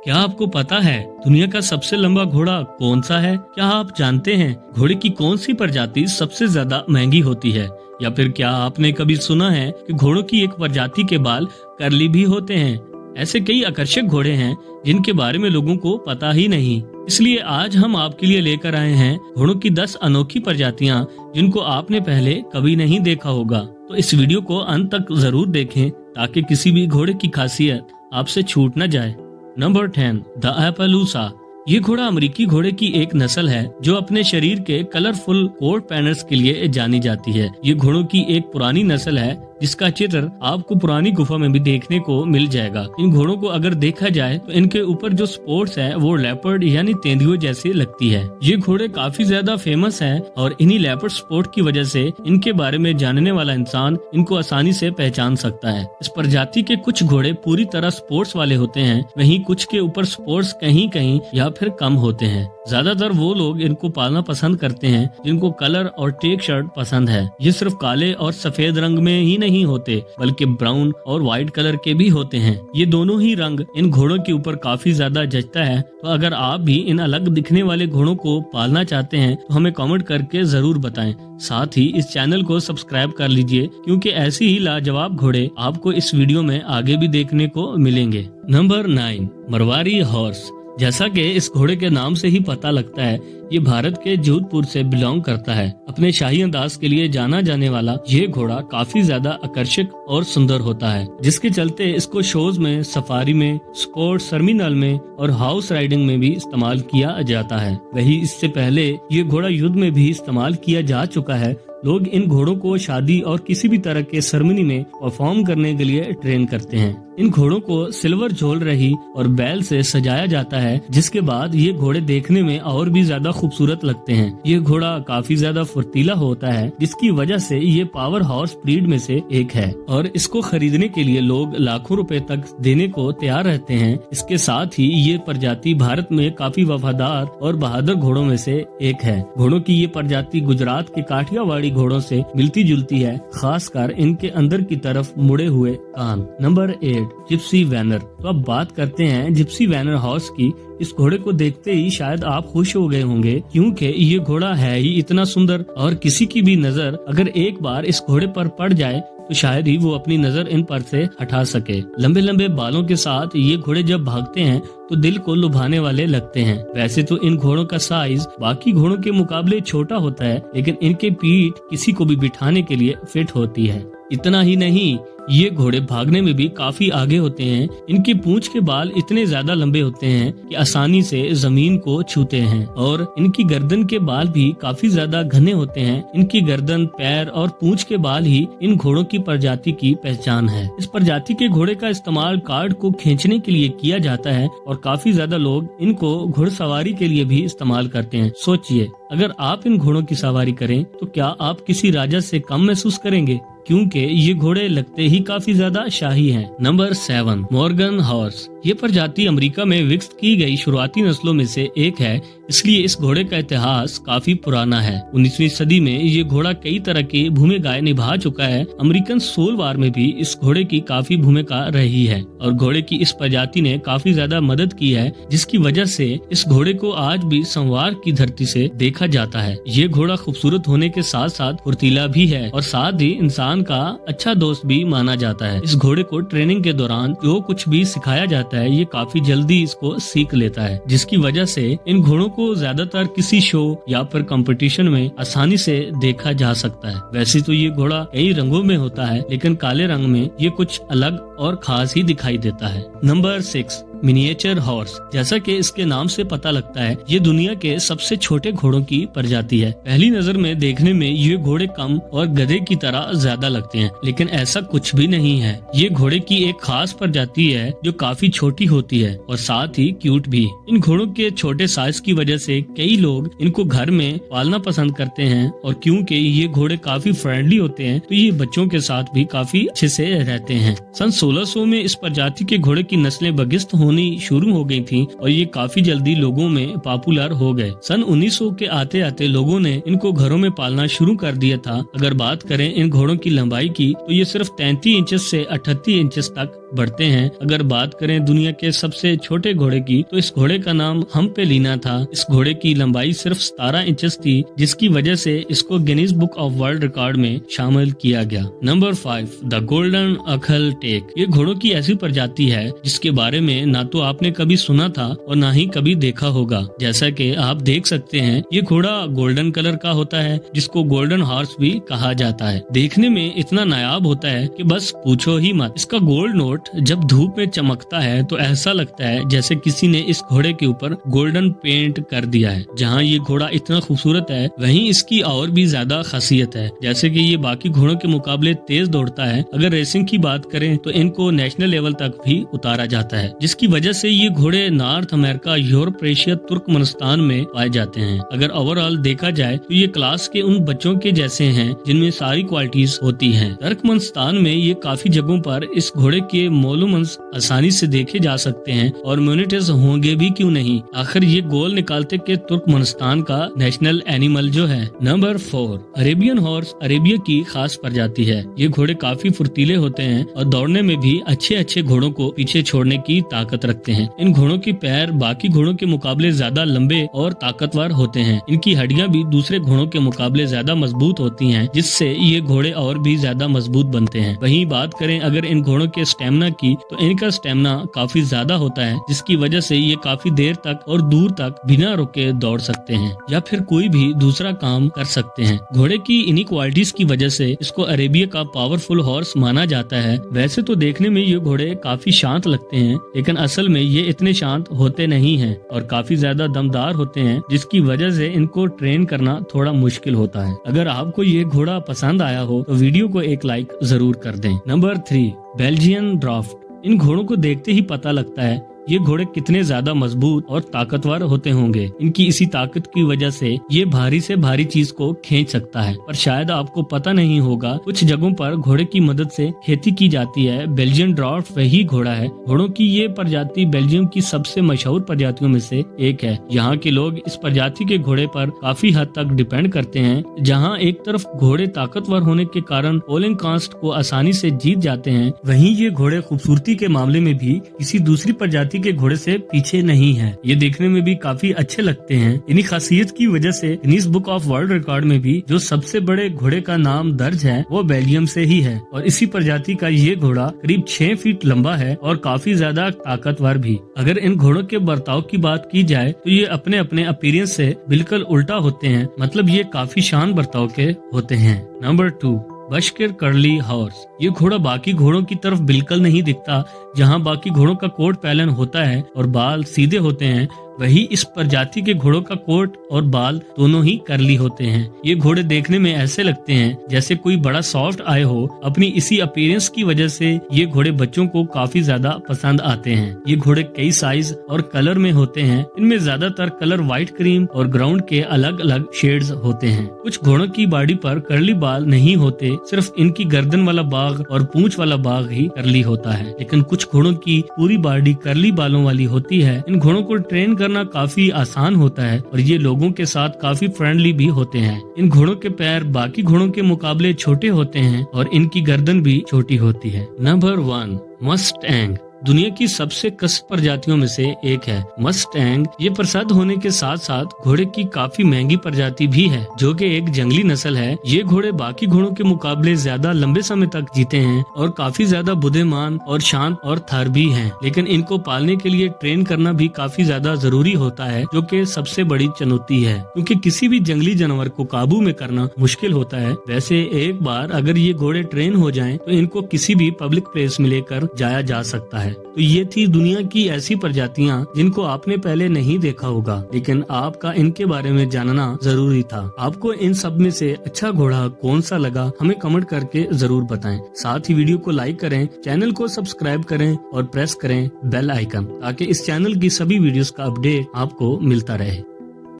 क्या आपको पता है दुनिया का सबसे लंबा घोड़ा कौन सा है? क्या आप जानते हैं घोड़े की कौन सी प्रजाति सबसे ज्यादा महंगी होती है? या फिर क्या आपने कभी सुना है कि घोड़ों की एक प्रजाति के बाल कर्ली भी होते हैं? ऐसे कई आकर्षक घोड़े हैं जिनके बारे में लोगों को पता ही नहीं। इसलिए आज हम आपके लिए लेकर आए हैं घोड़ों की 10 अनोखी प्रजातियां जिनको आपने पहले कभी नहीं देखा होगा। तो इस वीडियो को अंत तक जरूर देखें ताकि किसी भी घोड़े की खासियत आपसे छूट न जाए। Number 10, the Appaloosa. ये घोड़ा अमेरिकी घोड़े की एक नस्ल है जो अपने शरीर के कलरफुल कोट पैनल्स के लिए जानी जाती है। ये घोड़ों की एक पुरानी नस्ल है जिसका चित्र आपको पुरानी गुफा में भी देखने को मिल जाएगा। इन घोड़ों को अगर देखा जाए तो इनके ऊपर जो स्पोर्ट्स है वो लेपर्ड यानी तेंदुओं जैसी लगती है। ये घोड़े काफी ज्यादा फेमस हैं और इन्हीं लेपर्ड स्पोर्ट की वजह से इनके बारे में जानने वाला इंसान इनको आसानी से पहचान सकता है। इस प्रजाति के कुछ घोड़े पूरी तरह स्पोर्ट्स वाले होते हैं, वहीं कुछ के ऊपर स्पोर्ट्स कहीं कहीं या फिर कम होते हैं। ज्यादातर वो लोग इनको पालना पसंद करते हैं जिनको कलर और टेक शर्ट पसंद है। ये सिर्फ काले और सफेद रंग में ही नहीं होते बल्कि ब्राउन और व्हाइट कलर के भी होते हैं। ये दोनों ही रंग इन घोड़ों के ऊपर काफी ज्यादा जचता है। तो अगर आप भी इन अलग दिखने वाले घोड़ों को पालना चाहते हैं तो हमें कमेंट करके जरूर बताएं। साथ ही इस चैनल को सब्सक्राइब कर लीजिए क्योंकि ऐसे ही लाजवाब घोड़े आपको इस वीडियो में आगे भी देखने को मिलेंगे। Number 9, Marwari horse. जैसा कि इस घोड़े के नाम से ही पता लगता है ये भारत के जोधपुर से बिलोंग करता है। अपने शाही अंदाज के लिए जाना जाने वाला ये घोड़ा काफी ज्यादा आकर्षक और सुंदर होता है, जिसके चलते इसको शोज में, सफारी में, स्पोर्ट्स टर्मिनल में और हाउस राइडिंग में भी इस्तेमाल किया जाता है। वही इससे पहले ये घोड़ा युद्ध में भी इस्तेमाल किया जा चुका है। लोग इन घोड़ों को शादी और किसी भी तरह के सेरेमनी में परफॉर्म करने के लिए ट्रेन करते हैं। इन घोड़ों को सिल्वर झोल रही और बैल से सजाया जाता है, जिसके बाद ये घोड़े देखने में और भी ज्यादा खूबसूरत लगते हैं। ये घोड़ा काफी ज्यादा फुर्तीला होता है, जिसकी वजह से ये पावर हॉर्स ब्रीड में से एक है और इसको खरीदने के लिए लोग लाखों रुपए तक देने को तैयार रहते हैं। इसके साथ ही ये प्रजाति भारत में काफी वफादार और बहादुर घोड़ों में से एक है। घोड़ों की ये प्रजाति गुजरात के काठियावाड़ी घोड़ों से मिलती जुलती है, खासकर इनके अंदर की तरफ मुड़े हुए कान। Number 8, Gypsy वैनर। तो अब बात करते हैं जिप्सी वैनर हॉर्स की। इस घोड़े को देखते ही शायद आप खुश हो गए होंगे क्योंकि ये घोड़ा है ही इतना सुंदर और किसी की भी नजर अगर एक बार इस घोड़े पर पड़ जाए तो शायद ही वो अपनी नजर इन पर से हटा सके। लंबे लंबे बालों के साथ ये घोड़े जब भागते हैं तो दिल को लुभाने वाले लगते हैं। वैसे तो इन घोड़ों का साइज बाकी घोड़ों के मुकाबले छोटा होता है, लेकिन इनके पीठ किसी को भी बिठाने के लिए फिट होती है। इतना ही नहीं, ये घोड़े भागने में भी काफी आगे होते हैं। इनकी पूंछ के बाल इतने ज्यादा लंबे होते हैं कि आसानी से जमीन को छूते हैं और इनकी गर्दन के बाल भी काफी ज्यादा घने होते हैं। इनकी गर्दन, पैर और पूंछ के बाल ही इन घोड़ों की प्रजाति की पहचान है। इस प्रजाति के घोड़े का इस्तेमाल कार्ड को खींचने के लिए किया जाता है और काफी ज्यादा लोग इनको घुड़सवारी के लिए भी इस्तेमाल करते हैं। सोचिए, अगर आप इन घोड़ों की सवारी करें तो क्या आप किसी राजा से कम महसूस करेंगे? क्योंकि ये घोड़े लगते ही काफी ज्यादा शाही हैं। Number 7, Morgan horse. ये प्रजाति अमेरिका में विकसित की गई शुरुआती नस्लों में से एक है, इसलिए इस घोड़े का इतिहास काफी पुराना है। 19वीं सदी में ये घोड़ा कई तरह की भूमिकाएं निभा चुका है। अमेरिकन सोल वार में भी इस घोड़े की काफी भूमिका रही है और घोड़े की इस प्रजाति ने काफी ज्यादा मदद की है, जिसकी वजह से इस घोड़े को आज भी संवार की धरती से देखा जाता है। ये घोड़ा खूबसूरत होने के साथ साथ फुर्तीला भी है और साथ ही इंसान का अच्छा दोस्त भी माना जाता है। इस घोड़े को ट्रेनिंग के दौरान जो कुछ भी सिखाया जाता है ये काफी जल्दी इसको सीख लेता है, जिसकी वजह से इन घोड़ों को ज्यादातर किसी शो या फिर कंपटीशन में आसानी से देखा जा सकता है। वैसे तो ये घोड़ा कई रंगों में होता है, लेकिन काले रंग में ये कुछ अलग और खास ही दिखाई देता है। Number 6, miniature horse. जैसा कि इसके नाम से पता लगता है ये दुनिया के सबसे छोटे घोड़ों की प्रजाति है। पहली नजर में देखने में ये घोड़े कम और गधे की तरह ज्यादा लगते हैं, लेकिन ऐसा कुछ भी नहीं है। ये घोड़े की एक खास प्रजाति है जो काफी छोटी होती है और साथ ही क्यूट भी। इन घोड़ों के छोटे साइज की वजह से कई लोग इनको घर में पालना पसंद करते हैं और क्योंकि ये घोड़े काफी फ्रेंडली होते हैं तो ये बच्चों के साथ भी काफी अच्छे से रहते हैं। सन 1600 में इस प्रजाति के घोड़े की नस्लें बगिस्त होनी शुरू हो गई थी और ये काफी जल्दी लोगों में पॉपुलर हो गए। सन 1900 के आते आते लोगों ने इनको घरों में पालना शुरू कर दिया था। अगर बात करें इन घोड़ों की लंबाई की तो ये सिर्फ 33 इंचेस से 38 इंचेस तक बढ़ते हैं। अगर बात करें दुनिया के सबसे छोटे घोड़े की तो इस घोड़े का नाम हम्पेलिना था। इस घोड़े की लंबाई सिर्फ 17 इंचेस थी, जिसकी वजह से इसको Guinness book of world record में शामिल किया गया। Number 5, the golden Akhal Teke. ये घोड़ों की ऐसी प्रजाति है जिसके बारे में ना तो आपने कभी सुना था और ना ही कभी देखा होगा। जैसा कि आप देख सकते हैं, ये घोड़ा गोल्डन कलर का होता है, जिसको गोल्डन हॉर्स भी कहा जाता है। देखने में इतना नायाब होता है कि बस पूछो ही मत। इसका गोल्ड नोट जब धूप में चमकता है तो ऐसा लगता है जैसे किसी ने इस घोड़े के ऊपर गोल्डन पेंट कर दिया है। जहाँ ये घोड़ा इतना खूबसूरत है, वहीं इसकी और भी ज्यादा खासियत है। जैसे कि ये बाकी घोड़ों के मुकाबले तेज दौड़ता है। अगर रेसिंग की बात करें तो इनको नेशनल लेवल तक भी उतारा जाता है, जिसकी वजह से ये घोड़े north America, Europe, Asia, Turkmenistan में पाए जाते हैं। अगर ओवरऑल देखा जाए तो ये क्लास के उन बच्चों के जैसे हैं जिनमें सारी क्वालिटीज होती हैं। तुर्कमेनिस्तान में ये काफी जगहों पर इस घोड़े के मोलूमेंट्स आसानी से देखे जा सकते हैं और मोनिटर्स होंगे भी क्यों नहीं। आखिर ये गोल निकालते के तुर्कमेनिस्तान का नेशनल एनिमल जो है। नंबर 4, अरेबियन हॉर्स अरेबिया की खास प्रजाति है। ये घोड़े काफी फुर्तीले होते हैं और दौड़ने में भी अच्छे घोड़ों को पीछे छोड़ने की ताकत रखते हैं। इन घोड़ों के पैर बाकी घोड़ों के मुकाबले ज्यादा लंबे और ताकतवर होते हैं। इनकी हड्डियां भी दूसरे घोड़ों के मुकाबले ज्यादा मजबूत होती हैं, जिससे ये घोड़े और भी ज्यादा मजबूत बनते हैं। वहीं बात करें अगर इन घोड़ों के स्टेमिना की तो इनका स्टेमिना काफी ज्यादा होता है, जिसकी वजह से ये काफी देर तक और दूर तक बिना रुके दौड़ सकते हैं या फिर कोई भी दूसरा काम कर सकते हैं। घोड़े की इन्हीं क्वालिटीज की वजह से इसको अरेबिया का पावरफुल हॉर्स माना जाता है। वैसे तो देखने में ये घोड़े काफी शांत लगते हैं, लेकिन असल में ये इतने शांत होते नहीं हैं और काफी ज्यादा दमदार होते हैं, जिसकी वजह से इनको ट्रेन करना थोड़ा मुश्किल होता है। अगर आपको ये घोड़ा पसंद आया हो तो वीडियो को एक लाइक जरूर कर दें। Number 3, Belgian draft. इन घोड़ों को देखते ही पता लगता है ये घोड़े कितने ज्यादा मजबूत और ताकतवर होते होंगे। इनकी इसी ताकत की वजह से ये भारी से भारी चीज को खींच सकता है। पर शायद आपको पता नहीं होगा, कुछ जगहों पर घोड़े की मदद से खेती की जाती है। बेल्जियन ड्राफ्ट वही घोड़ा है। घोड़ों की ये प्रजाति बेल्जियम की सबसे मशहूर प्रजातियों में से एक है। यहाँ के लोग इस प्रजाति के घोड़े पर काफी हद तक डिपेंड करते हैं। जहाँ एक तरफ घोड़े ताकतवर होने के कारण पोलिंग कास्ट को आसानी से जीत जाते हैं, वहीं ये घोड़े खूबसूरती के मामले में भी किसी दूसरी प्रजाति के घोड़े से पीछे नहीं है। ये देखने में भी काफी अच्छे लगते हैं। इन्हीं खासियत की वजह से Guinness book of world record में भी जो सबसे बड़े घोड़े का नाम दर्ज है वो बेल्जियम से ही है। और इसी प्रजाति का ये घोड़ा करीब 6 फीट लंबा है और काफी ज्यादा ताकतवर भी। अगर इन घोड़ों के बर्ताव की बात की जाए तो ये अपने अपने अपीयरेंस से बिल्कुल उल्टा होते हैं, मतलब ये काफी शान बर्ताव के होते हैं। Number 2, Bashkir curly horse. ये घोड़ा बाकी घोड़ों की तरफ बिल्कुल नहीं दिखता। जहाँ बाकी घोड़ों का कोट पैलन होता है और बाल सीधे होते हैं, वही इस प्रजाति के घोड़ों का कोट और बाल दोनों ही कर्ली होते हैं। ये घोड़े देखने में ऐसे लगते हैं जैसे कोई बड़ा सॉफ्ट आए हो। अपनी इसी अपीयरेंस की वजह से ये घोड़े बच्चों को काफी ज्यादा पसंद आते हैं। ये घोड़े कई साइज और कलर में होते हैं। इनमें ज्यादातर कलर व्हाइट, क्रीम और ग्राउंड के अलग अलग शेड्स होते हैं। कुछ घोड़ों की बॉडी पर कर्ली बाल नहीं होते, सिर्फ इनकी गर्दन वाला बाग और पूंछ वाला बाग ही कर्ली होता है। लेकिन कुछ घोड़ों की पूरी बॉडी कर्ली बालों वाली होती है। इन घोड़ों को ट्रेन करना काफी आसान होता है और ये लोगों के साथ काफी फ्रेंडली भी होते हैं। इन घोड़ों के पैर बाकी घोड़ों के मुकाबले छोटे होते हैं और इनकी गर्दन भी छोटी होती है। Number 1, Mustang. दुनिया की सबसे कसब प्रजातियों में से एक है मस्टैंग। ये प्रसिद्ध होने के साथ साथ घोड़े की काफी महंगी प्रजाति भी है, जो कि एक जंगली नस्ल है। ये घोड़े बाकी घोड़ों के मुकाबले ज्यादा लंबे समय तक जीते हैं और काफी ज्यादा बुद्धिमान और शांत और थार भी हैं। लेकिन इनको पालने के लिए ट्रेन करना भी काफी ज्यादा जरूरी होता है, जो कि सबसे बड़ी चुनौती है, क्योंकि किसी भी जंगली जानवर को काबू में करना मुश्किल होता है। वैसे एक बार अगर ये घोड़े ट्रेन हो जाएं, तो इनको किसी भी पब्लिक प्लेस में लेकर जाया जा सकता है। तो ये थी दुनिया की ऐसी प्रजातियां जिनको आपने पहले नहीं देखा होगा, लेकिन आपका इनके बारे में जानना जरूरी था। आपको इन सब में से अच्छा घोड़ा कौन सा लगा, हमें कमेंट करके जरूर बताएं। साथ ही वीडियो को लाइक करें, चैनल को सब्सक्राइब करें और प्रेस करें बेल आइकन, ताकि इस चैनल की सभी वीडियोस का अपडेट आपको मिलता रहे।